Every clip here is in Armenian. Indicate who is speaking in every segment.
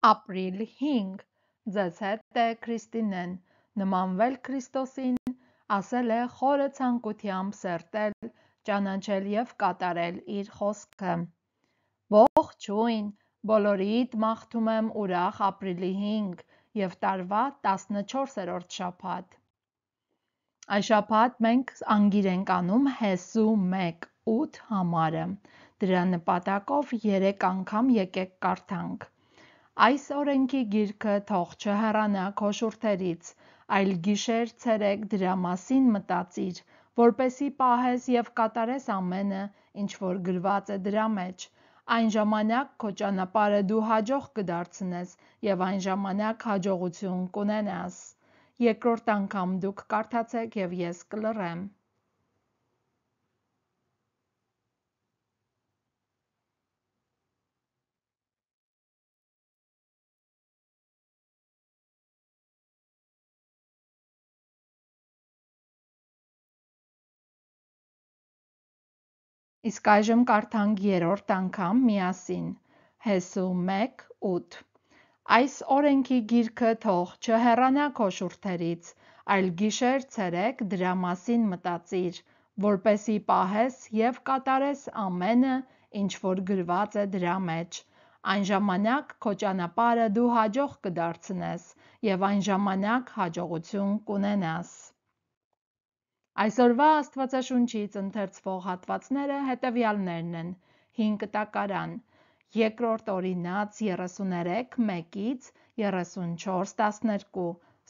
Speaker 1: Ապրիլ 5. Ձեզ հետ է Քրիստինեն, նմանվել Քրիստոսին, ասել է խորը ցանկությամբ սերտել, ճանաչել և կատարել իր խոսքը։ Ողջույն, բոլորիդ մաղթում եմ ուրախ ապրիլի 5 և տարվա 14-րդ շաբաթ։ Այս շաբաթ մենք անգիր ենք անում Հեսու 1:8 համարը։ Դրա նպատակով 3 անգամ եկեք կարդանք։ Այս օրենքի գիրքը թող չհեռանա քո շուրթերից, այլ գիշեր ցերեկ դրա մասին մտածիր, որպեսզի պահես և կատարես ամենը, ինչ որ գրված է դրա մեջ։ Այն ժամանակ քո ճանապարհը դու հաջող կդարձնես և այն ժամանակ հաջողություն կունենաս։ Երկրորդ անգամ դուք կարդացեք և ես կլռեմ։ Իսկ այժմ կարդանք երրորդ անգամ միասին։ Հեսու 1:8 Այս օրենքի գիրքը թող չհեռանա քո շուրթերից, այլ գիշեր ցերեկ դրա մասին մտածիր, որպեսզի պահես և կատարես ամենը, ինչ որ գրված է դրա մեջ։ Այն ժամանակ քո ճանապարհը դու հաջող կդարձնես և այն ժամանակ հաջողություն կունենաս։ Այսօրվա Աստվածաշունչից ընթերցվող հատվածները հետևյալներն են. 5 կտակարան, 2 Օրինաց 33:1-ից 34:12,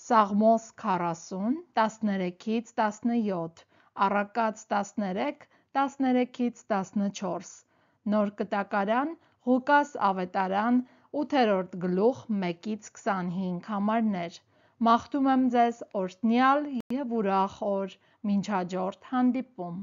Speaker 1: Սաղմոս 40, 13-ից 17, Առակաց 13, 13-ից 14, Նոր կտակարան, Ղուկաս ավետարան 8-րդ գլուխ 1-ից 25 համարներ։ Մաղթում եմ ձեզ օրհնյալ և ուրախ օր, մինչ հաջորդ հանդիպում։